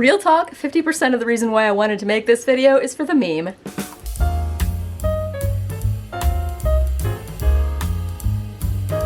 Real talk, 50% of the reason why I wanted to make this video is for the meme.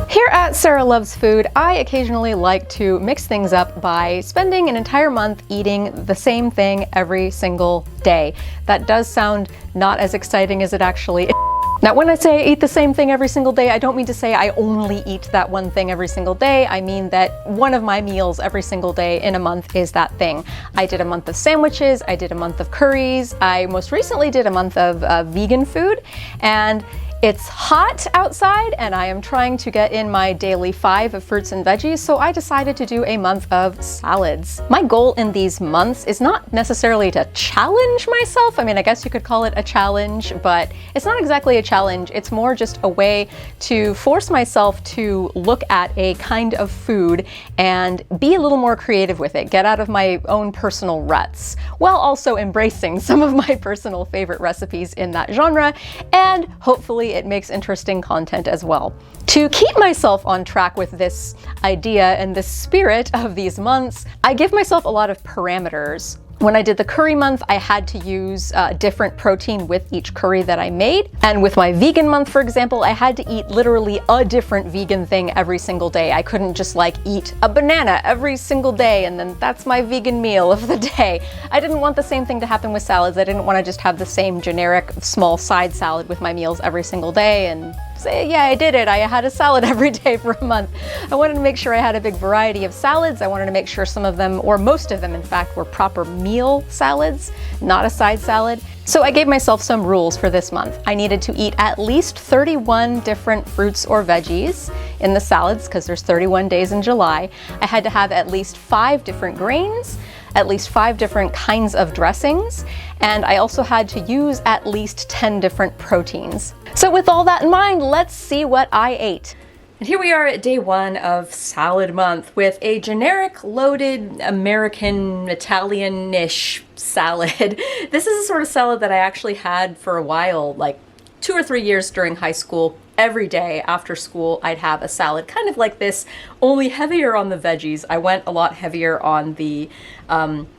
Here at Sarah Loves Food, I occasionally like to mix things up by spending an entire month eating the same thing every single day. That does sound not as exciting as it actually is. Now, when I say I eat the same thing every single day, I don't mean to say I only eat that one thing every single day. I mean that one of my meals every single day in a month is that thing. I did a month of sandwiches, I did a month of curries, I most recently did a month of vegan food, and it's hot outside and I am trying to get in my daily 5 of fruits and veggies, so I decided to do a month of salads. My goal in these months is not necessarily to challenge myself. I mean, I guess you could call it a challenge, but it's not exactly a challenge. It's more just a way to force myself to look at a kind of food and be a little more creative with it, get out of my own personal ruts, while also embracing some of my personal favorite recipes in that genre, and hopefully it makes interesting content as well. To keep myself on track with this idea and the spirit of these months, I give myself a lot of parameters. When I did the curry month, I had to use different protein with each curry that I made. And with my vegan month, for example, I had to eat literally a different vegan thing every single day. I couldn't just like eat a banana every single day and then that's my vegan meal of the day. I didn't want the same thing to happen with salads. I didn't want to just have the same generic small side salad with my meals every single day and say, yeah, I did it. I had a salad every day for a month. I wanted to make sure I had a big variety of salads. I wanted to make sure some of them, or most of them in fact, were proper meal salads, not a side salad. So I gave myself some rules for this month. I needed to eat at least 31 different fruits or veggies in the salads, because there's 31 days in July. I had to have at least 5 different grains, at least 5 different kinds of dressings, and I also had to use at least 10 different proteins. So with all that in mind, let's see what I ate. And here we are at day 1 of salad month with a generic loaded American Italian-ish salad. This is a sort of salad that I actually had for a while, like 2 or 3 years during high school. Every day after school, I'd have a salad kind of like this, only heavier on the veggies. I went a lot heavier on the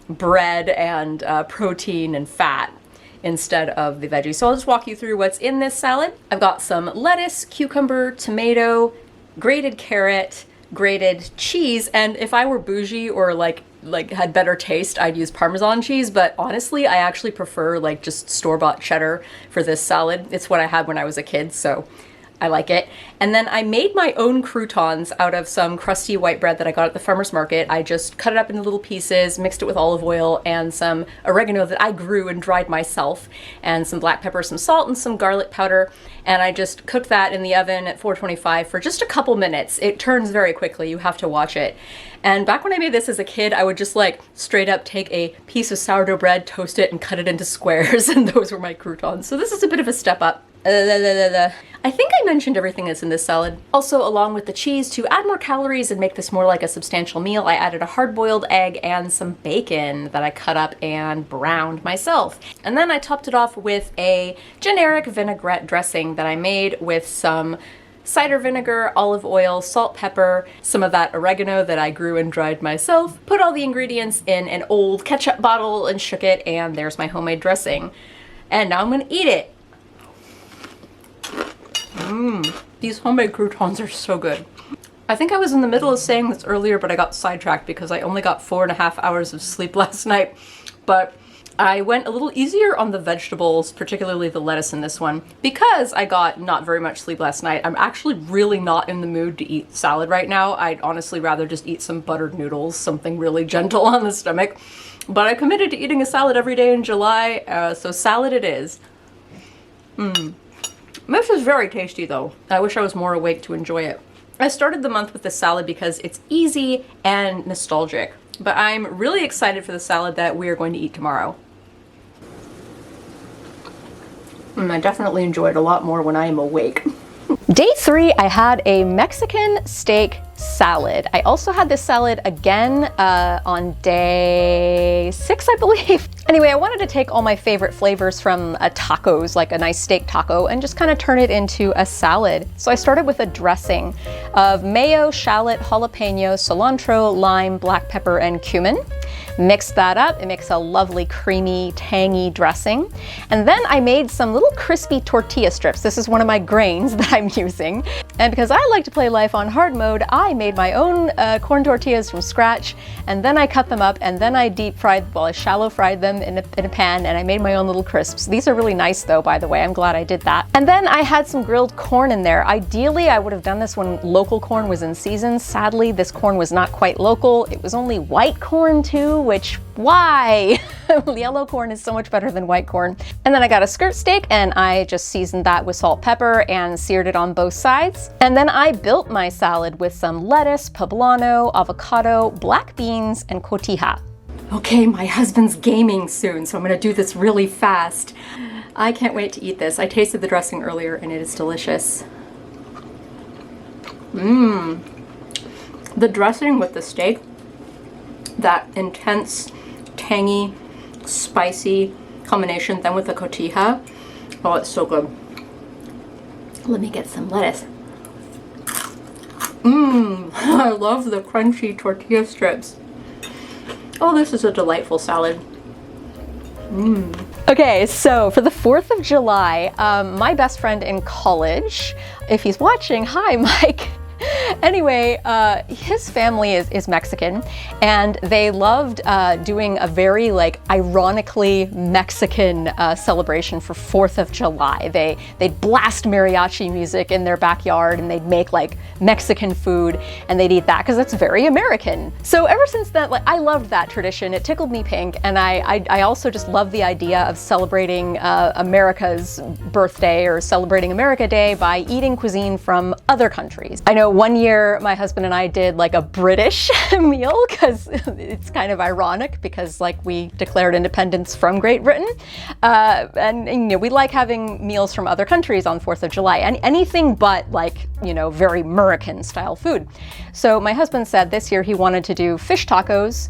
bread and protein and fat instead of the veggies. So I'll just walk you through what's in this salad. I've got some lettuce, cucumber, tomato, grated carrot, grated cheese, and if I were bougie or like had better taste, I'd use Parmesan cheese, but honestly, I actually prefer like just store-bought cheddar for this salad. It's what I had when I was a kid, so I like it. And then I made my own croutons out of some crusty white bread that I got at the farmer's market. I just cut it up into little pieces, mixed it with olive oil and some oregano that I grew and dried myself, and some black pepper, some salt, and some garlic powder. And I just cooked that in the oven at 425 for just a couple minutes. It turns very quickly, you have to watch it. And back when I made this as a kid, I would just like straight up take a piece of sourdough bread, toast it, and cut it into squares, and those were my croutons. So this is a bit of a step up. I think I mentioned everything that's in this salad. Also, along with the cheese, to add more calories and make this more like a substantial meal, I added a hard-boiled egg and some bacon that I cut up and browned myself. And then I topped it off with a generic vinaigrette dressing that I made with some cider vinegar, olive oil, salt, pepper, some of that oregano that I grew and dried myself. Put all the ingredients in an old ketchup bottle and shook it, and there's my homemade dressing. And now I'm gonna eat it. These homemade croutons are so good. I think I was in the middle of saying this earlier, but I got sidetracked because I only got 4.5 hours of sleep last night. But I went a little easier on the vegetables, particularly the lettuce in this one, because I got not very much sleep last night. I'm actually really not in the mood to eat salad right now. I'd honestly rather just eat some buttered noodles, something really gentle on the stomach. But I committed to eating a salad every day in July, so salad it is. This is very tasty though. I wish I was more awake to enjoy it. I started the month with this salad because it's easy and nostalgic, but I'm really excited for the salad that we are going to eat tomorrow. I definitely enjoy it a lot more when I am awake. Day 3, I had a Mexican steak salad. I also had this salad again on day 6, I believe. Anyway, I wanted to take all my favorite flavors from tacos, like a nice steak taco, and just kind of turn it into a salad. So I started with a dressing of mayo, shallot, jalapeno, cilantro, lime, black pepper, and cumin. Mixed that up. It makes a lovely, creamy, tangy dressing. And then I made some little crispy tortilla strips. This is one of my grains that I'm using. And because I like to play life on hard mode, I made my own corn tortillas from scratch, and then I cut them up, and then I deep fried, well, I shallow fried them in a pan, and I made my own little crisps. These are really nice though, by the way. I'm glad I did that. And then I had some grilled corn in there. Ideally, I would have done this when local corn was in season. Sadly, this corn was not quite local. It was only white corn too, which, why? Yellow corn is so much better than white corn. And then I got a skirt steak, and I just seasoned that with salt, pepper, and seared it on both sides. And then I built my salad with some lettuce, poblano, avocado, black beans, and cotija. Okay, my husband's gaming soon, so I'm gonna do this really fast. I can't wait to eat this. I tasted the dressing earlier, and it is delicious. The dressing with the steak, that intense, tangy, spicy combination, then with the cotija, oh, it's so good. Let me get some lettuce. I love the crunchy tortilla strips. Oh, this is a delightful salad. Okay, so for the 4th of July, my best friend in college, if he's watching, hi Mike. Anyway, his family is Mexican, and they loved doing a very ironically Mexican celebration for 4th of July. They'd blast mariachi music in their backyard, and they'd make Mexican food, and they'd eat that because that's very American. So ever since then, I loved that tradition. It tickled me pink, and I also just love the idea of celebrating America's birthday or celebrating America Day by eating cuisine from other countries. I know one year my husband and I did a British meal, because it's kind of ironic because we declared independence from Great Britain, and we like having meals from other countries on 4th of July, and anything but very American style food. So my husband said this year he wanted to do fish tacos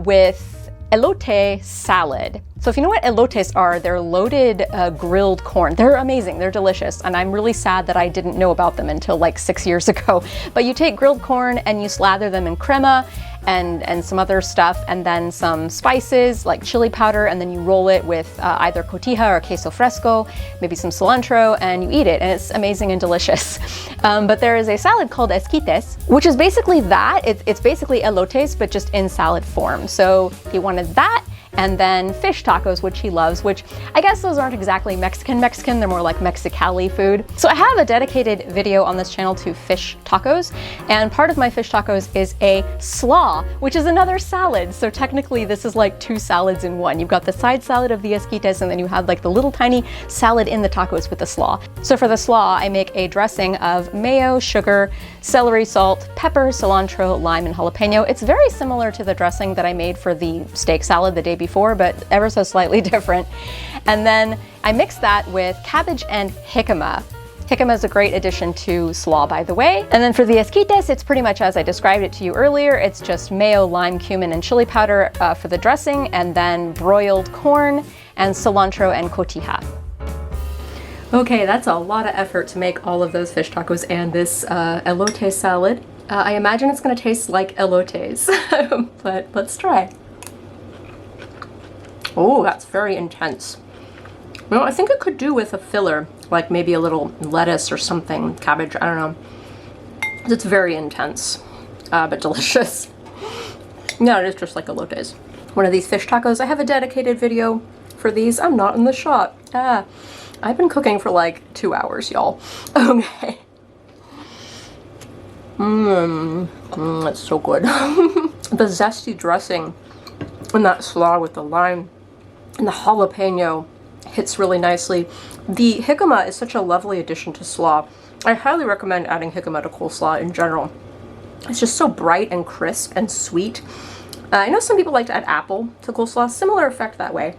with elote salad. So if you know what elotes are, they're loaded grilled corn. They're amazing, they're delicious, and I'm really sad that I didn't know about them until 6 years ago. But you take grilled corn and you slather them in crema and some other stuff, and then some spices like chili powder, and then you roll it with either cotija or queso fresco, maybe some cilantro, and you eat it, and it's amazing and delicious. But there is a salad called Esquites, which is basically that. It's basically elotes, but just in salad form. So he wanted that, and then fish tacos, which he loves, which I guess those aren't exactly Mexican, they're more like Mexicali food. So I have a dedicated video on this channel to fish tacos, and part of my fish tacos is a slaw, which is another salad. So technically this is 2 salads in one. You've got the side salad of the esquites, and then you have the little tiny salad in the tacos with the slaw. So for the slaw, I make a dressing of mayo, sugar, celery, salt, pepper, cilantro, lime, and jalapeno. It's very similar to the dressing that I made for the steak salad the day before, but ever so slightly different. And then I mix that with cabbage and jicama. Jicama is a great addition to slaw, by the way. And then for the esquites, it's pretty much as I described it to you earlier. It's just mayo, lime, cumin, and chili powder for the dressing, and then broiled corn and cilantro and cotija. Okay, that's a lot of effort to make all of those fish tacos and this elote salad. I imagine it's gonna taste like elotes, but let's try. Oh, that's very intense. Well, I think it could do with a filler, like maybe a little lettuce or something, cabbage, I don't know. It's very intense, but delicious. Yeah, it is just like elotes. One of these fish tacos, I have a dedicated video for these. I'm not in the shot. I've been cooking for 2 hours, y'all. Okay. That's so good. The zesty dressing and that slaw with the lime and the jalapeno hits really nicely. The jicama is such a lovely addition to slaw. I highly recommend adding jicama to coleslaw in general. It's just so bright and crisp and sweet. I know some people like to add apple to coleslaw, similar effect that way.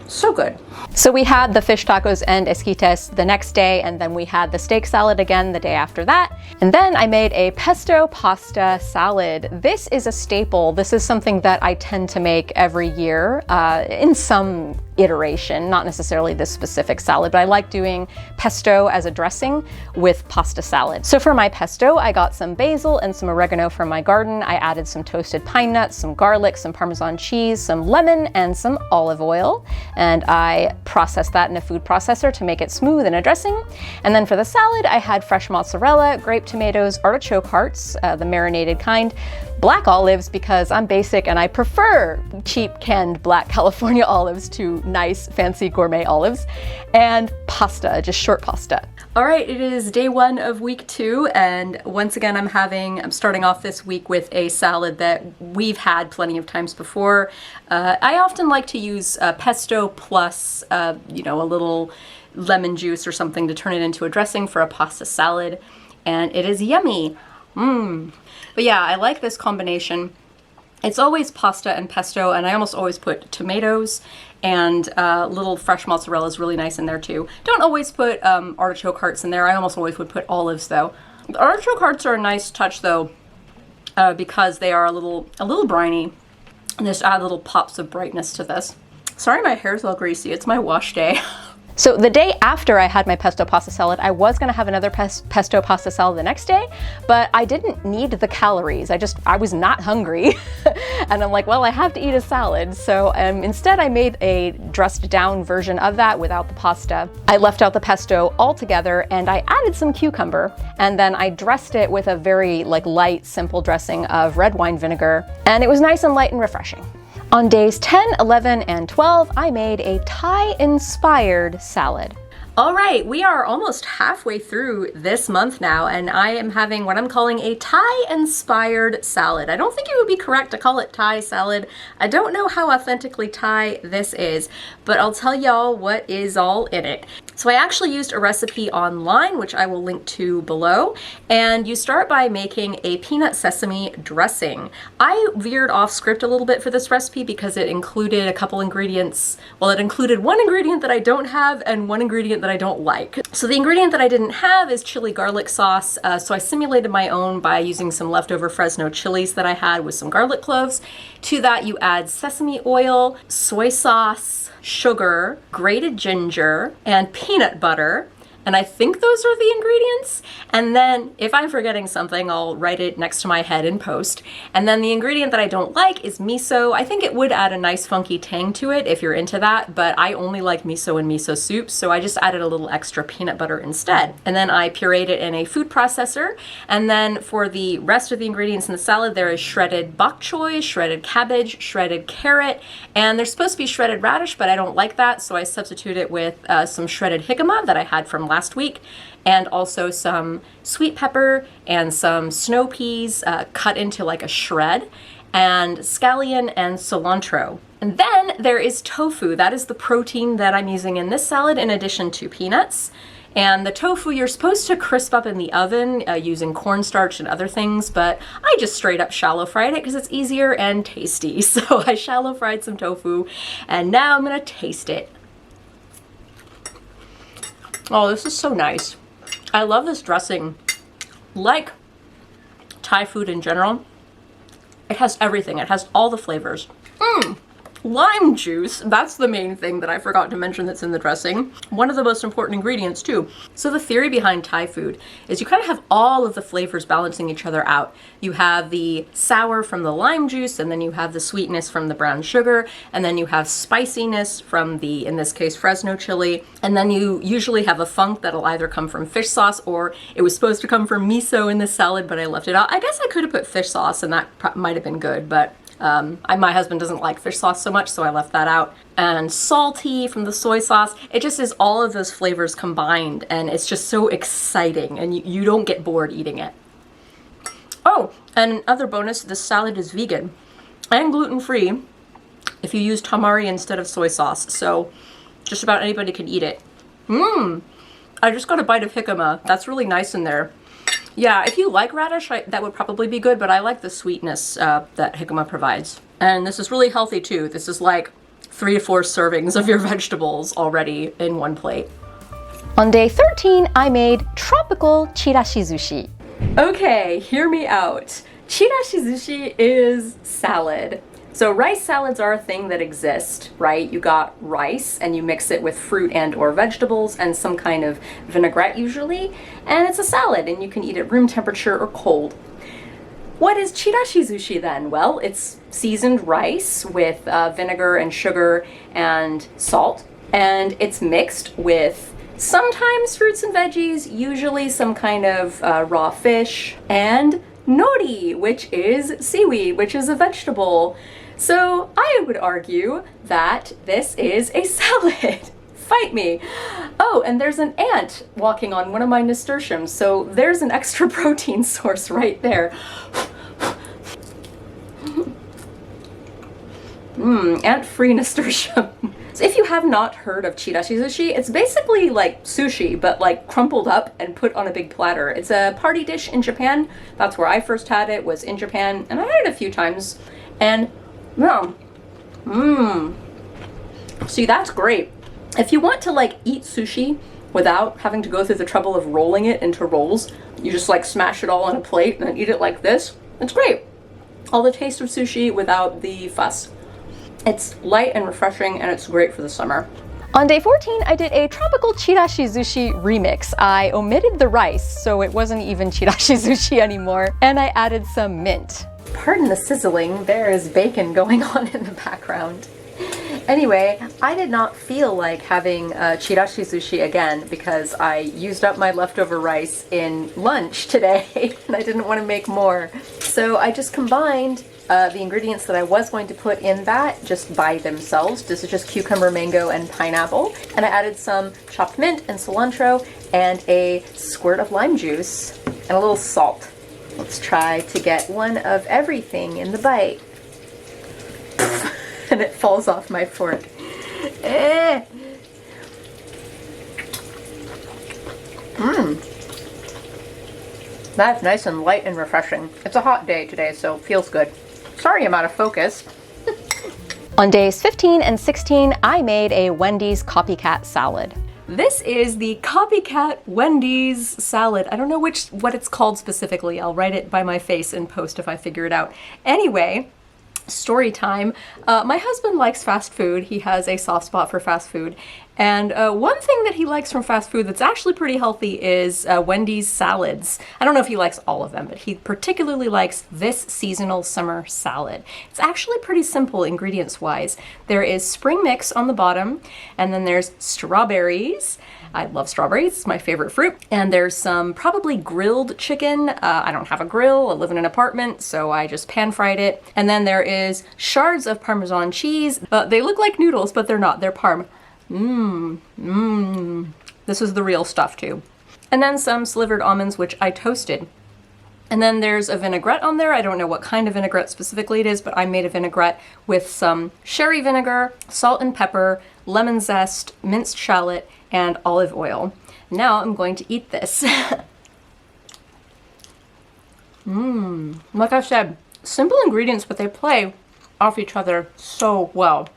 So good. So we had the fish tacos and esquites the next day, and then we had the steak salad again the day after that. And then I made a pesto pasta salad. This is a staple. This is something that I tend to make every year in some iteration, not necessarily this specific salad, but I like doing pesto as a dressing with pasta salad. So for my pesto, I got some basil and some oregano from my garden. I added some toasted pine nuts, some garlic, some Parmesan cheese, some lemon, and some olive oil. And I processed that in a food processor to make it smooth in a dressing. And then for the salad, I had fresh mozzarella, grape tomatoes, artichoke hearts, the marinated kind, black olives because I'm basic and I prefer cheap canned black California olives to nice fancy gourmet olives, and pasta, just short pasta. All right, it is day 1 of week 2, and once again I'm starting off this week with a salad that we've had plenty of times before. I often like to use pesto plus a little lemon juice or something to turn it into a dressing for a pasta salad, and it is yummy. But yeah, I like this combination. It's always pasta and pesto, and I almost always put tomatoes, and little fresh mozzarella is really nice in there too. Don't always put artichoke hearts in there. I almost always would put olives though. The artichoke hearts are a nice touch though, because they are a little briny, and just add little pops of brightness to this. Sorry my hair's all greasy, it's my wash day. So the day after I had my pesto pasta salad, I was gonna have another pesto pasta salad the next day, but I didn't need the calories. I was not hungry. And I'm like, well, I have to eat a salad. So instead I made a dressed down version of that without the pasta. I left out the pesto altogether and I added some cucumber, and then I dressed it with a very light, simple dressing of red wine vinegar, and it was nice and light and refreshing. On days 10, 11, and 12, I made a Thai-inspired salad. All right, we are almost halfway through this month now, and I am having what I'm calling a Thai-inspired salad. I don't think it would be correct to call it Thai salad. I don't know how authentically Thai this is, but I'll tell y'all what is all in it. So I actually used a recipe online, which I will link to below, and you start by making a peanut sesame dressing. I veered off script a little bit for this recipe because it included a couple ingredients. Well, it included one ingredient that I don't have and one ingredient that I don't like. So the ingredient that I didn't have is chili garlic sauce, so I simulated my own by using some leftover Fresno chilies that I had with some garlic cloves. To that you add sesame oil, soy sauce, sugar, grated ginger, and peanut butter. And I think those are the ingredients. And then if I'm forgetting something, I'll write it next to my head in post. And then the ingredient that I don't like is miso. I think it would add a nice funky tang to it if you're into that, but I only like miso in miso soup, so I just added a little extra peanut butter instead. And then I pureed it in a food processor. And then for the rest of the ingredients in the salad, there is shredded bok choy, shredded cabbage, shredded carrot, and there's supposed to be shredded radish, but I don't like that, so I substitute it with some shredded jicama that I had from last week, and also some sweet pepper and some snow peas cut into like a shred, and scallion and cilantro. And then there is tofu. That is the protein that I'm using in this salad in addition to peanuts. And the tofu you're supposed to crisp up in the oven using cornstarch and other things, but I just straight up shallow fried it because it's easier and tasty. So I shallow fried some tofu, and now I'm gonna taste it. Oh, this is so nice. I love this dressing. Like Thai food in general, it has everything. It has all the flavors. Lime juice, that's the main thing that I forgot to mention that's in the dressing. One of the most important ingredients too. So the theory behind Thai food is you kind of have all of the flavors balancing each other out. You have the sour from the lime juice, and then you have the sweetness from the brown sugar, and then you have spiciness from the, in this case, Fresno chili, and then you usually have a funk that'll either come from fish sauce, or it was supposed to come from miso in this salad, but I left it out. I guess I could have put fish sauce and that might have been good, but my husband doesn't like fish sauce so much, so I left that out. And salty from the soy sauce. It just is all of those flavors combined, and it's just so exciting, and you don't get bored eating it. Oh, and another bonus, this salad is vegan and gluten-free if you use tamari instead of soy sauce, so just about anybody can eat it. I just got a bite of jicama. That's really nice in there. Yeah, if you like radish, that would probably be good, but I like the sweetness that jicama provides. And this is really healthy too. This is like 3 to 4 servings of your vegetables already in one plate. On day 13, I made tropical chirashizushi. Okay, hear me out. Chirashizushi is salad. So rice salads are a thing that exist, right? You got rice and you mix it with fruit and or vegetables and some kind of vinaigrette usually, and it's a salad and you can eat it room temperature or cold. What is chirashizushi then? Well, it's seasoned rice with vinegar and sugar and salt, and it's mixed with sometimes fruits and veggies, usually some kind of raw fish, and nori, which is seaweed, which is a vegetable. So I would argue that this is a salad. Fight me. Oh, and there's an ant walking on one of my nasturtiums, so there's an extra protein source right there. Ant-free nasturtium. So if you have not heard of chirashizushi, it's basically like sushi, but like crumpled up and put on a big platter. It's a party dish in Japan. That's where I first had it, was in Japan, and I had it a few times, and yeah, see, that's great. If you want to like eat sushi without having to go through the trouble of rolling it into rolls, you just like smash it all on a plate and then eat it like this, it's great. All the taste of sushi without the fuss. It's light and refreshing, and it's great for the summer. On day 14, I did a tropical chirashizushi remix. I omitted the rice, so it wasn't even chirashizushi anymore, and I added some mint. Pardon the sizzling, there is bacon going on in the background. Anyway, I did not feel like having chirashizushi again because I used up my leftover rice in lunch today, and I didn't want to make more. So I just combined the ingredients that I was going to put in that just by themselves. This is just cucumber, mango, and pineapple. And I added some chopped mint and cilantro and a squirt of lime juice and a little salt. Let's try to get one of everything in the bite. And it falls off my fork. That's nice and light and refreshing. It's a hot day today, so it feels good. Sorry I'm out of focus. On days 15 and 16, I made a Wendy's Copycat salad. This is the Copycat Wendy's salad. I don't know what it's called specifically. I'll write it by my face in post if I figure it out. Anyway, story time. My husband likes fast food. He has a soft spot for fast food. And one thing that he likes from fast food that's actually pretty healthy is Wendy's salads. I don't know if he likes all of them, but he particularly likes this seasonal summer salad. It's actually pretty simple ingredients-wise. There is spring mix on the bottom, and then there's strawberries. I love strawberries, it's my favorite fruit. And there's some probably grilled chicken. I don't have a grill, I live in an apartment, so I just pan-fried it. And then there is shards of Parmesan cheese. They look like noodles, but they're not, they're parm. This is the real stuff too. And then some slivered almonds, which I toasted. And then there's a vinaigrette on there. I don't know what kind of vinaigrette specifically it is, but I made a vinaigrette with some sherry vinegar, salt and pepper, lemon zest, minced shallot, and olive oil. Now I'm going to eat this. Like I said, simple ingredients, but they play off each other so well.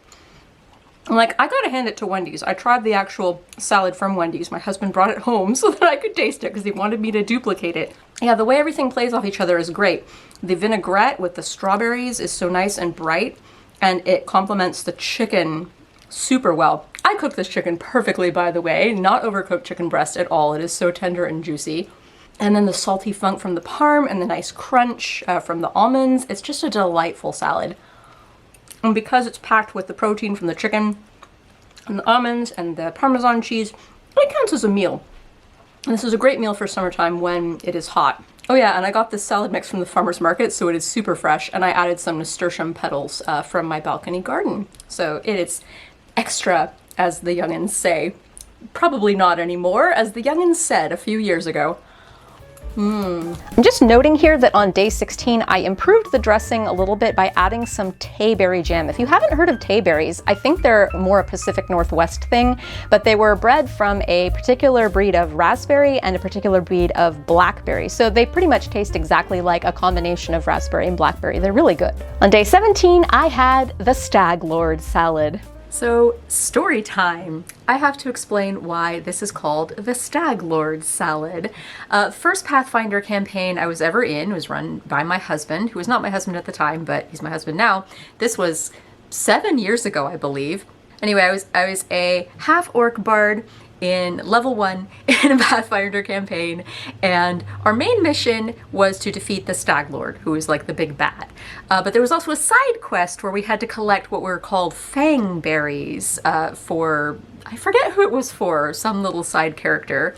Like, I gotta hand it to Wendy's. I tried the actual salad from Wendy's. My husband brought it home so that I could taste it because he wanted me to duplicate it. Yeah, the way everything plays off each other is great. The vinaigrette with the strawberries is so nice and bright, and it complements the chicken super well. I cooked this chicken perfectly, by the way. Not overcooked chicken breast at all. It is so tender and juicy. And then the salty funk from the parm and the nice crunch from the almonds. It's just a delightful salad. And because it's packed with the protein from the chicken and the almonds and the Parmesan cheese, it counts as a meal. And this is a great meal for summertime when it is hot. Oh yeah, and I got this salad mix from the farmer's market, so it is super fresh, and I added some nasturtium petals from my balcony garden. So it is extra, as the youngins say. Probably not anymore, as the youngins said a few years ago. I'm just noting here that on day 16, I improved the dressing a little bit by adding some tayberry jam. If you haven't heard of tayberries, I think they're more a Pacific Northwest thing, but they were bred from a particular breed of raspberry and a particular breed of blackberry. So they pretty much taste exactly like a combination of raspberry and blackberry. They're really good. On day 17, I had the Stag Lord salad. So, story time. I have to explain why this is called the Stag Lord salad. First Pathfinder campaign I was ever in was run by my husband, who was not my husband at the time, but he's my husband now. This was 7 years ago, I believe. Anyway, I was a half-orc bard in level 1 in a Pathfinder campaign, and our main mission was to defeat the Stag Lord, who is like the big bad. But there was also a side quest where we had to collect what were called fang berries for, I forget who it was for, some little side character.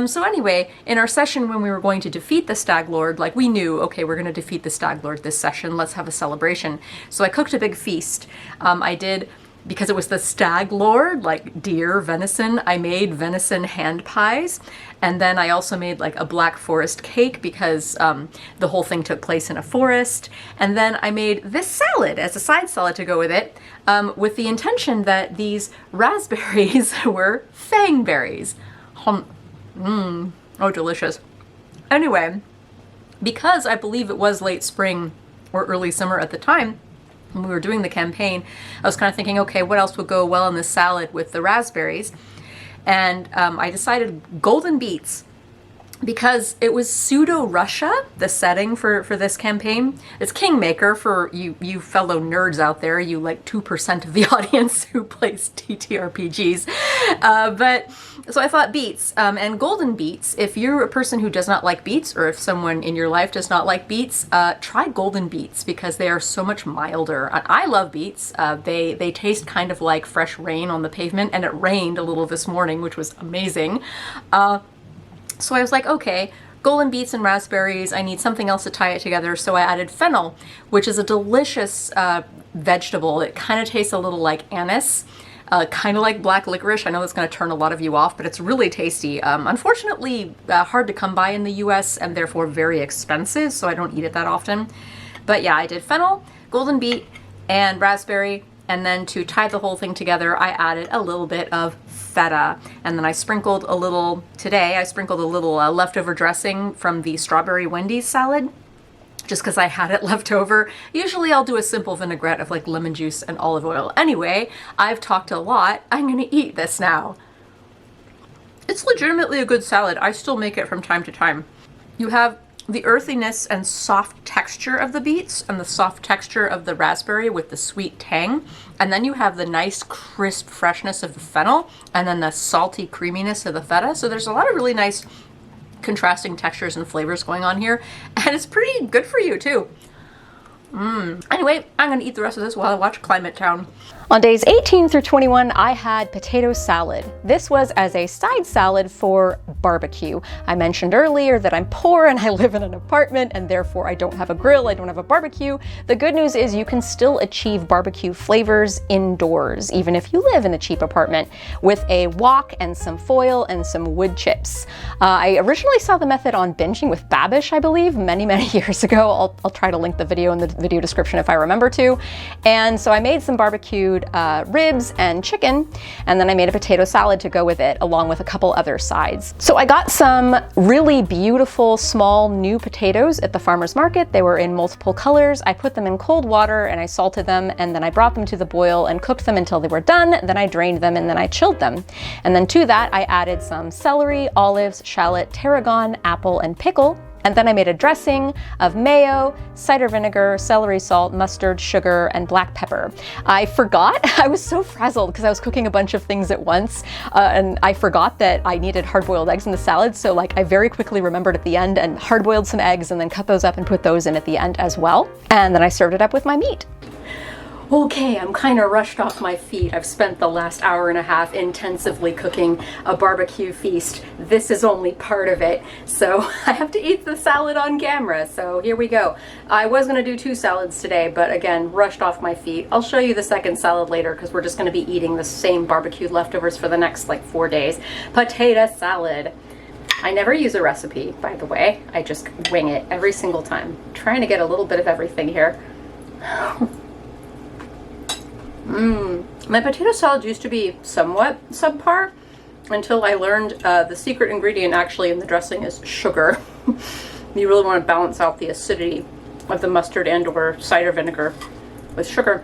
So anyway, in our session when we were going to defeat the Stag Lord, like we knew, okay, we're gonna defeat the Stag Lord this session, let's have a celebration. So I cooked a big feast. I did, because it was the Stag Lord, like deer, venison, I made venison hand pies. And then I also made like a black forest cake because the whole thing took place in a forest. And then I made this salad as a side salad to go with it, with the intention that these raspberries were fang berries. Oh, delicious. Anyway, because I believe it was late spring or early summer at the time, when we were doing the campaign, I was kind of thinking, okay, what else would go well in this salad with the raspberries? And I decided golden beets, because it was pseudo-Russia, the setting for this campaign. It's Kingmaker for you fellow nerds out there, you like 2% of the audience who plays TTRPGs. But so I thought beets, and golden beets. If you're a person who does not like beets, or if someone in your life does not like beets, try golden beets because they are so much milder. I love beets. They taste kind of like fresh rain on the pavement, and it rained a little this morning, which was amazing. So I was like, okay, golden beets and raspberries, I need something else to tie it together, so I added fennel, which is a delicious vegetable. It kind of tastes a little like anise, kind of like black licorice. I know that's going to turn a lot of you off, but it's really tasty. Unfortunately, hard to come by in the US and therefore very expensive, so I don't eat it that often. But yeah, I did fennel, golden beet, and raspberry. And then to tie the whole thing together, I added a little bit of feta. And then I sprinkled a little, today I sprinkled a little leftover dressing from the strawberry Wendy's salad, just because I had it left over. Usually I'll do a simple vinaigrette of like lemon juice and olive oil. Anyway, I've talked a lot. I'm gonna eat this now. It's legitimately a good salad. I still make it from time to time. You have the earthiness and soft texture of the beets and the soft texture of the raspberry with the sweet tang. And then you have the nice crisp freshness of the fennel and then the salty creaminess of the feta. So there's a lot of really nice contrasting textures and flavors going on here. And it's pretty good for you too. Anyway, I'm gonna eat the rest of this while I watch Climate Town. On days 18 through 21, I had potato salad. This was as a side salad for barbecue. I mentioned earlier that I'm poor and I live in an apartment and therefore I don't have a grill, I don't have a barbecue. The good news is you can still achieve barbecue flavors indoors, even if you live in a cheap apartment, with a wok and some foil and some wood chips. I originally saw the method on Binging with Babish, I believe, many years ago. I'll try to link the video in the video description if I remember to. And so I made some barbecued ribs and chicken, and then I made a potato salad to go with it, along with a couple other sides. So I got some really beautiful small new potatoes at the farmer's market. They were in multiple colors. I put them in cold water and I salted them, and then I brought them to the boil and cooked them until they were done. Then I drained them and then I chilled them. And then to that I added some celery, olives, shallot, tarragon, apple, and pickle. And then I made a dressing of mayo, cider vinegar, celery salt, mustard, sugar, and black pepper. I forgot, I was so frazzled because I was cooking a bunch of things at once, and I forgot that I needed hard-boiled eggs in the salad, so like I very quickly remembered at the end and hard-boiled some eggs and then cut those up and put those in at the end as well. And then I served it up with my meat. Okay, I'm kind of rushed off my feet. I've spent the last hour and a half intensively cooking a barbecue feast. This is only part of it, so I have to eat the salad on camera, so here we go. I was going to do 2 salads today, but again, rushed off my feet. I'll show you the second salad later because we're just going to be eating the same barbecued leftovers for the next like 4 days. Potato salad. I never use a recipe, by the way. I just wing it every single time. I'm trying to get a little bit of everything here. My potato salad used to be somewhat subpar until I learned the secret ingredient actually in the dressing is sugar. You really want to balance out the acidity of the mustard and or cider vinegar with sugar.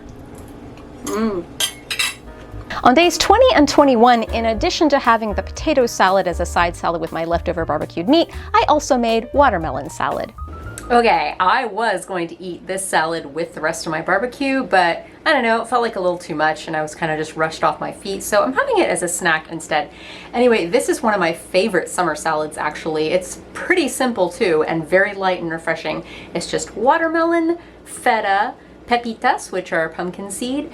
On days 20 and 21, in addition to having the potato salad as a side salad with my leftover barbecued meat, I also made watermelon salad. Okay, I was going to eat this salad with the rest of my barbecue, but I don't know, it felt like a little too much and I was kind of just rushed off my feet, so I'm having it as a snack instead. Anyway, this is one of my favorite summer salads actually. It's pretty simple too and very light and refreshing. It's just watermelon, feta, pepitas, which are pumpkin seed,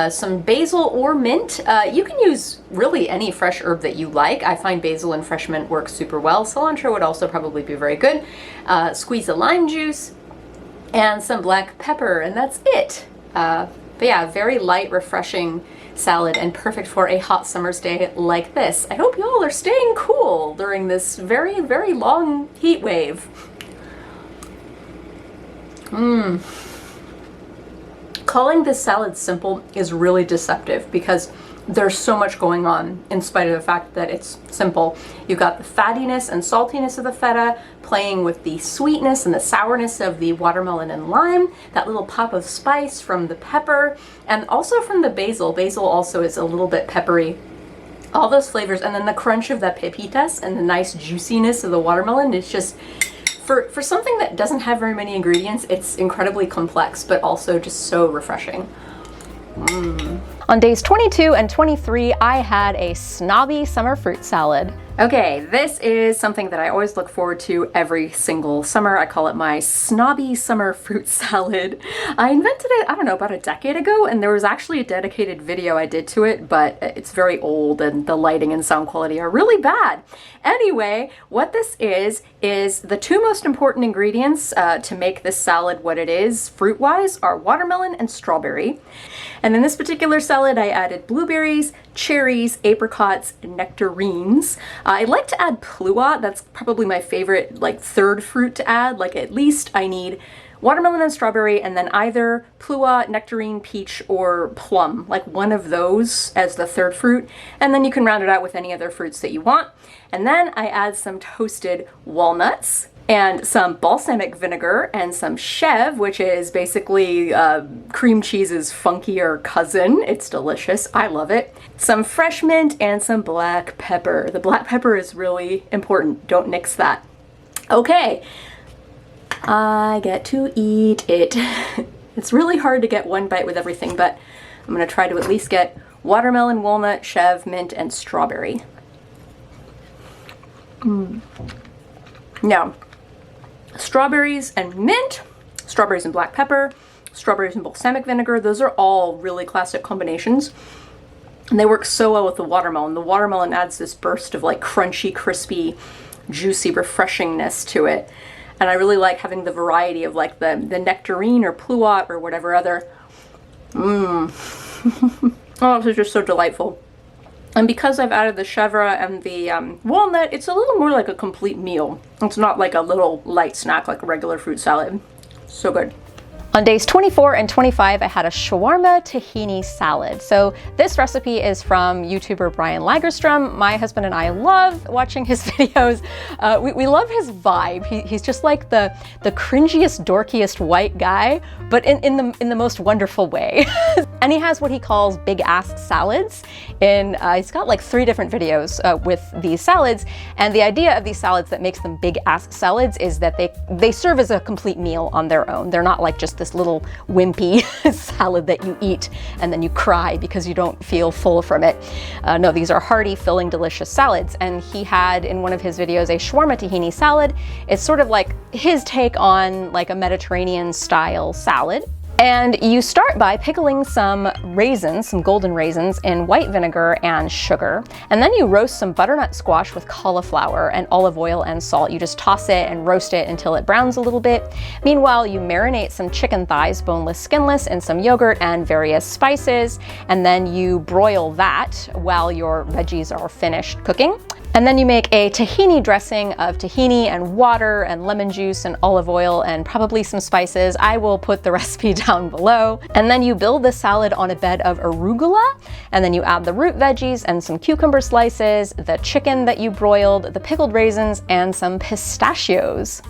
some basil or mint. You can use really any fresh herb that you like. I find basil and fresh mint work super well. Cilantro would also probably be very good. Squeeze a lime juice and some black pepper, and that's it. But yeah, very light, refreshing salad and perfect for a hot summer's day like this. I hope y'all are staying cool during this very, very long heat wave. Calling this salad simple is really deceptive because there's so much going on in spite of the fact that it's simple. You've got the fattiness and saltiness of the feta playing with the sweetness and the sourness of the watermelon and lime, that little pop of spice from the pepper, and also from the basil. Basil also is a little bit peppery. All those flavors, and then the crunch of the pepitas and the nice juiciness of the watermelon. It's just, for something that doesn't have very many ingredients, it's incredibly complex, but also just so refreshing. On days 22 and 23, I had a Snobby summer fruit salad. Okay, this is something that I always look forward to every single summer. I call it my Snobby summer fruit salad. I invented it, I don't know, about a decade ago, and there was actually a dedicated video I did to it, but it's very old and the lighting and sound quality are really bad. Anyway, what this is the two most important ingredients to make this salad what it is, fruit-wise, are watermelon and strawberry. And in this particular salad, I added blueberries, cherries, apricots, and nectarines. I like to add pluots. That's probably my favorite, like, third fruit to add. Like, at least I need watermelon and strawberry, and then either pluot, nectarine, peach, or plum, like one of those as the third fruit. And then you can round it out with any other fruits that you want. And then I add some toasted walnuts and some balsamic vinegar and some chev, which is basically cream cheese's funkier cousin. It's delicious. I love it. Some fresh mint and some black pepper. The black pepper is really important. Don't nix that. Okay, I get to eat it. It's really hard to get one bite with everything, but I'm gonna try to at least get watermelon, walnut, chev, mint, and strawberry. Now, strawberries and mint, strawberries and black pepper, strawberries and balsamic vinegar, those are all really classic combinations. And they work so well with the watermelon. The watermelon adds this burst of like crunchy, crispy, juicy refreshingness to it. And I really like having the variety of like the nectarine or pluot or whatever other. Oh, this is just so delightful. And because I've added the chèvre and the walnut, it's a little more like a complete meal. It's not like a little light snack like a regular fruit salad. So good. On days 24 and 25, I had a shawarma tahini salad. So this recipe is from YouTuber Brian Lagerstrom. My husband and I love watching his videos. We love his vibe. He's just like the cringiest, dorkiest white guy, but in the most wonderful way. And he has what he calls big ass salads. He's got like 3 different videos with these salads. And the idea of these salads that makes them big ass salads is that they serve as a complete meal on their own. They're not like just this little wimpy salad that you eat and then you cry because you don't feel full from it. No, these are hearty, filling, delicious salads. And he had in one of his videos a shawarma tahini salad. It's sort of like his take on like a Mediterranean style salad. And you start by pickling some raisins, some golden raisins, in white vinegar and sugar. And then you roast some butternut squash with cauliflower and olive oil and salt. You just toss it and roast it until it browns a little bit. Meanwhile, you marinate some chicken thighs, boneless, skinless, in some yogurt and various spices. And then you broil that while your veggies are finished cooking. And then you make a tahini dressing of tahini and water and lemon juice and olive oil and probably some spices. I will put the recipe down below. And then you build the salad on a bed of arugula, and then you add the root veggies and some cucumber slices, the chicken that you broiled, the pickled raisins, and some pistachios.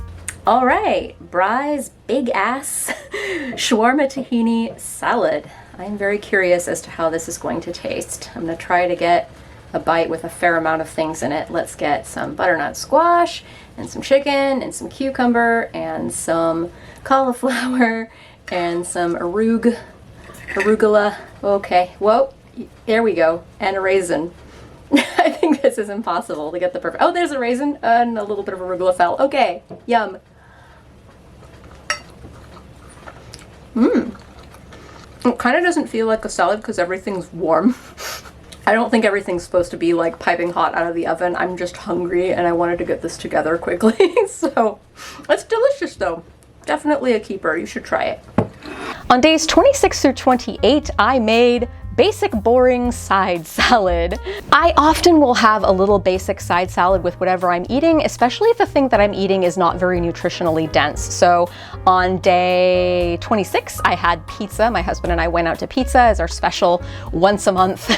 All right, Bry's big ass shawarma tahini salad. I'm very curious as to how this is going to taste. I'm gonna try to get a bite with a fair amount of things in it. Let's get some butternut squash and some chicken and some cucumber and some cauliflower and some arugula. Okay, whoa, there we go, and a raisin. I think this is impossible to get the perfect. Oh, there's a raisin and a little bit of arugula fell. Okay, yum. It kind of doesn't feel like a salad because everything's warm. I don't think everything's supposed to be like piping hot out of the oven. I'm just hungry and I wanted to get this together quickly. So it's delicious though. Definitely a keeper. You should try it. On days 26 through 28, I made basic boring side salad. I often will have a little basic side salad with whatever I'm eating, especially if the thing that I'm eating is not very nutritionally dense. So on day 26, I had pizza. My husband and I went out to pizza as our special once a month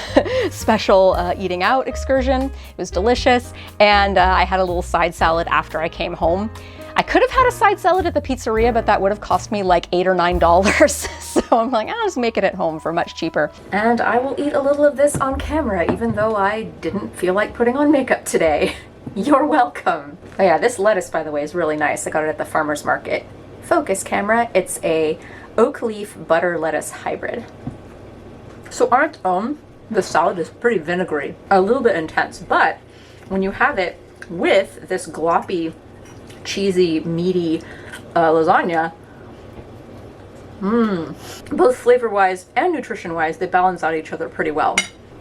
special eating out excursion. It was delicious. And I had a little side salad after I came home. I could have had a side salad at the pizzeria, but that would have cost me like $8 or $9. So I'm like, I'll just make it at home for much cheaper. And I will eat a little of this on camera, even though I didn't feel like putting on makeup today. You're welcome. Oh yeah, this lettuce, by the way, is really nice. I got it at the farmer's market. Focus camera. It's a oak leaf butter lettuce hybrid. So on its own, the salad is pretty vinegary, a little bit intense, but when you have it with this gloppy, cheesy, meaty lasagna, both flavor-wise and nutrition-wise, they balance out each other pretty well.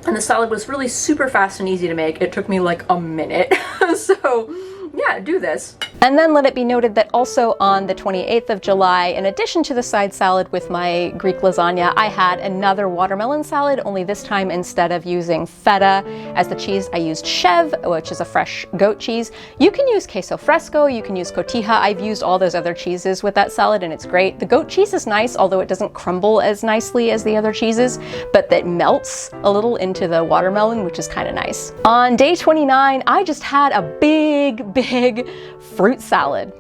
And the salad was really super fast and easy to make. It took me like a minute. So yeah, do this. And then let it be noted that also on the 28th of July, in addition to the side salad with my Greek lasagna, I had another watermelon salad, only this time instead of using feta as the cheese, I used chev, which is a fresh goat cheese. You can use queso fresco, you can use cotija. I've used all those other cheeses with that salad and it's great. The goat cheese is nice, although it doesn't crumble as nicely as the other cheeses, but that melts a little into the watermelon, which is kind of nice. On day 29, I just had a big fruit salad.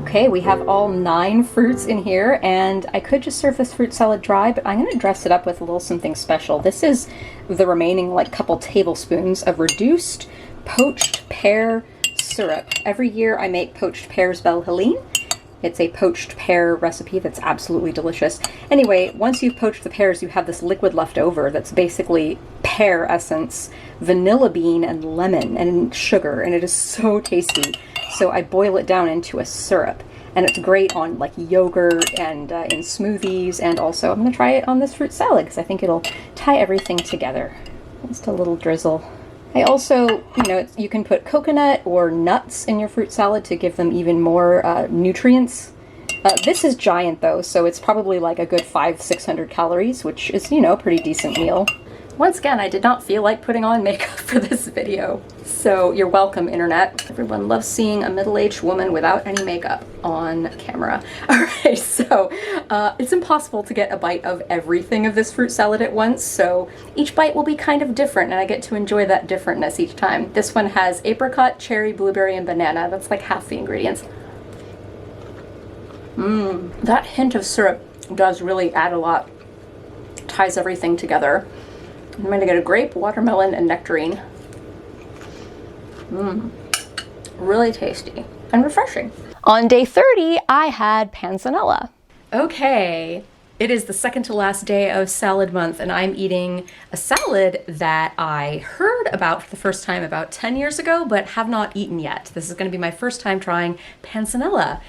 Okay, we have all 9 fruits in here, and I could just serve this fruit salad dry, but I'm gonna dress it up with a little something special. This is the remaining like couple tablespoons of reduced poached pear syrup. Every year I make poached pears Belle Helene. It's a poached pear recipe that's absolutely delicious. Anyway, once you've poached the pears, you have this liquid left over that's basically pear essence, vanilla bean, and lemon, and sugar, and it is so tasty. So I boil it down into a syrup, and it's great on like yogurt and in smoothies, and also I'm gonna try it on this fruit salad because I think it'll tie everything together. Just a little drizzle. I also, you can put coconut or nuts in your fruit salad to give them even more nutrients. This is giant though, so it's probably like a good 500-600 calories, which is, a pretty decent meal. Once again, I did not feel like putting on makeup for this video. So you're welcome, internet. Everyone loves seeing a middle-aged woman without any makeup on camera. All right, so it's impossible to get a bite of everything of this fruit salad at once, so each bite will be kind of different, and I get to enjoy that differentness each time. This one has apricot, cherry, blueberry, and banana. That's like half the ingredients. That hint of syrup does really add a lot. Ties everything together. I'm going to get a grape, watermelon, and nectarine. Really tasty and refreshing. On day 30, I had panzanella. Okay, it is the second to last day of salad month, and I'm eating a salad that I heard about for the first time about 10 years ago, but have not eaten yet. This is going to be my first time trying panzanella.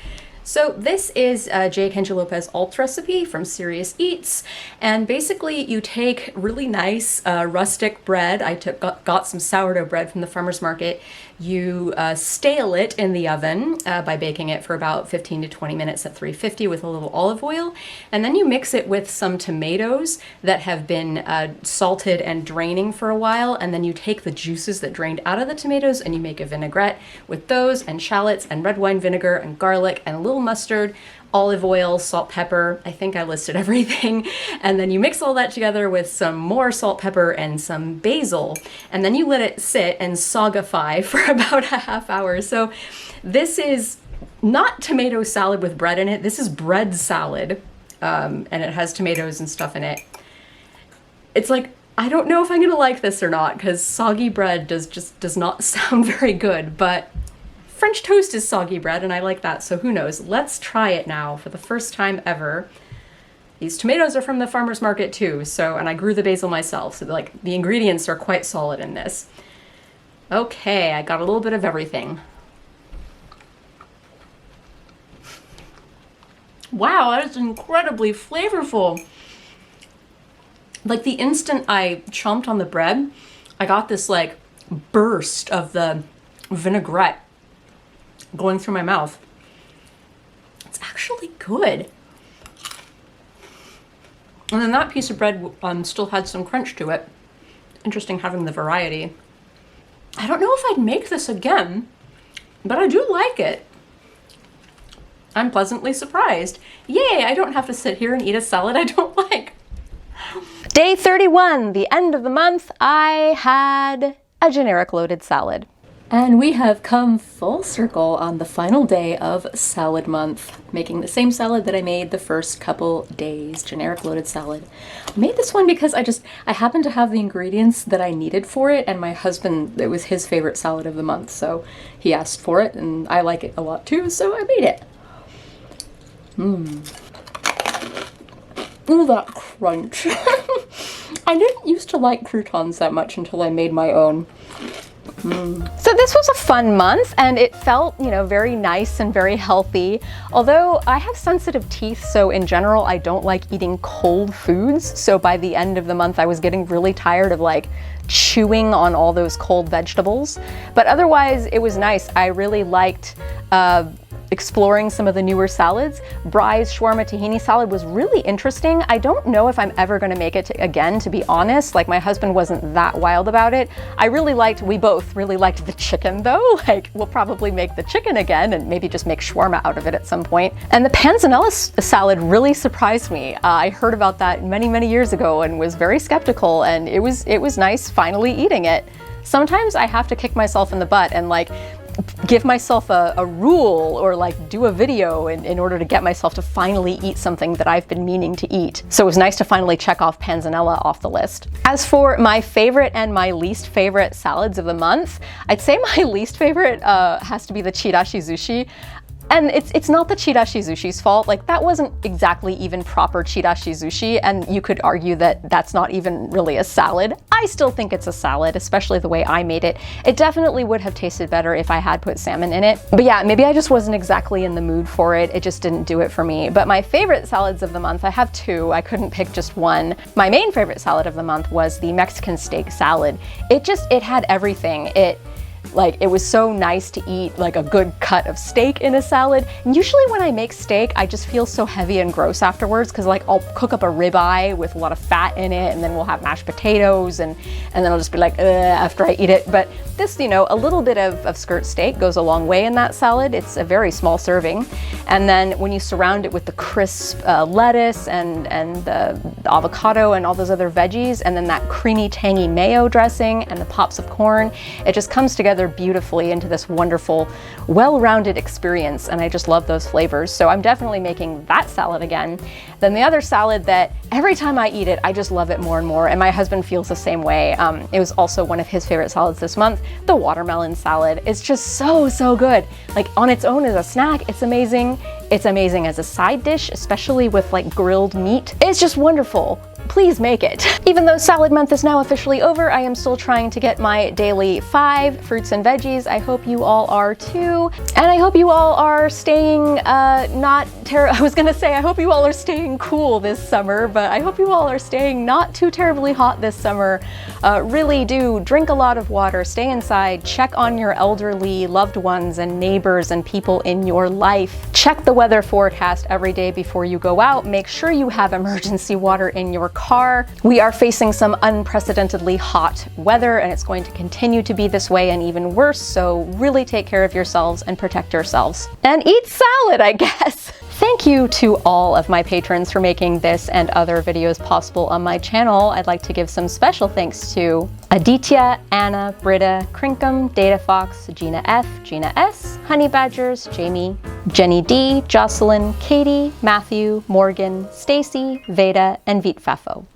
So this is J. Kenji Lopez alt recipe from Serious Eats, and basically you take really nice rustic bread. I got some sourdough bread from the farmer's market. You stale it in the oven by baking it for about 15 to 20 minutes at 350 with a little olive oil, and then you mix it with some tomatoes that have been salted and draining for a while, and then you take the juices that drained out of the tomatoes and you make a vinaigrette with those and shallots and red wine vinegar and garlic and a little mustard, olive oil, salt, pepper. I think I listed everything. And then you mix all that together with some more salt, pepper, and some basil. And then you let it sit and sogify for about a half hour. So this is not tomato salad with bread in it. This is bread salad, and it has tomatoes and stuff in it. It's like, I don't know if I'm gonna like this or not, because soggy bread does not sound very good, but French toast is soggy bread, and I like that, so who knows. Let's try it now for the first time ever. These tomatoes are from the farmer's market too, so, and I grew the basil myself, so like the ingredients are quite solid in this. Okay, I got a little bit of everything. Wow, that is incredibly flavorful. Like the instant I chomped on the bread, I got this like burst of the vinaigrette going through my mouth. It's actually good. And then that piece of bread still had some crunch to it. Interesting having the variety. I don't know if I'd make this again, but I do like it. I'm pleasantly surprised. Yay, I don't have to sit here and eat a salad I don't like. Day 31, the end of the month, I had a generic loaded salad. And we have come full circle on the final day of salad month, making the same salad that I made the first couple days, generic loaded salad. I made this one because I happened to have the ingredients that I needed for it, and my husband, it was his favorite salad of the month, so he asked for it, and I like it a lot too, so I made it. Ooh, that crunch. I didn't used to like croutons that much until I made my own. So this was a fun month, and it felt, you know, very nice and very healthy. Although I have sensitive teeth, so in general I don't like eating cold foods. So by the end of the month I was getting really tired of like chewing on all those cold vegetables. But otherwise it was nice. I really liked exploring some of the newer salads. Bry's Shawarma Tahini salad was really interesting. I don't know if I'm ever going to make it again, to be honest. Like, my husband wasn't that wild about it. We both really liked the chicken though. Like, we'll probably make the chicken again and maybe just make shawarma out of it at some point. And the Panzanella salad really surprised me. I heard about that many, many years ago and was very skeptical, and it was nice finally eating it. Sometimes I have to kick myself in the butt and like give myself a rule or like do a video in order to get myself to finally eat something that I've been meaning to eat. So it was nice to finally check off Panzanella off the list. As for my favorite and my least favorite salads of the month, I'd say my least favorite has to be the Chirashizushi. And it's not the Chirashizushi's fault. Like, that wasn't exactly even proper Chirashizushi, and you could argue that that's not even really a salad. I still think it's a salad, especially the way I made it. It definitely would have tasted better if I had put salmon in it. But yeah, maybe I just wasn't exactly in the mood for it. It just didn't do it for me. But my favorite salads of the month, I have two. I couldn't pick just one. My main favorite salad of the month was the Mexican steak salad. It had everything. It was so nice to eat like a good cut of steak in a salad. And usually when I make steak, I just feel so heavy and gross afterwards, because like I'll cook up a ribeye with a lot of fat in it, and then we'll have mashed potatoes, and then I'll just be like, ugh, after I eat it. But this, you know, a little bit of skirt steak goes a long way in that salad. It's a very small serving. And then when you surround it with the crisp lettuce and the avocado and all those other veggies, and then that creamy, tangy mayo dressing and the pops of corn, it just comes together beautifully into this wonderful, well-rounded experience, and I just love those flavors. So I'm definitely making that salad again. Then the other salad that every time I eat it, I just love it more and more, and my husband feels the same way. It was also one of his favorite salads this month, the watermelon salad. It's just so, so good. Like, on its own as a snack, it's amazing. It's amazing as a side dish, especially with like grilled meat. It's just wonderful. Please make it. Even though salad month is now officially over, I am still trying to get my daily 5 fruits and veggies. I hope you all are too. And I hope you all are staying I was gonna say I hope you all are staying cool this summer, but I hope you all are staying not too terribly hot this summer. Really do drink a lot of water, stay inside, check on your elderly loved ones and neighbors and people in your life. Check the weather forecast every day before you go out. Make sure you have emergency water in your car. We are facing some unprecedentedly hot weather, and it's going to continue to be this way and even worse, so really take care of yourselves and protect yourselves. And eat salad, I guess. Thank you to all of my patrons for making this and other videos possible on my channel. I'd like to give some special thanks to Aditya, Anna, Britta, Crinkum, Data Fox, Gina F, Gina S, Honey Badgers, Jamie, Jenny D, Jocelyn, Katie, Matthew, Morgan, Stacy, Veda, and Vitfafo.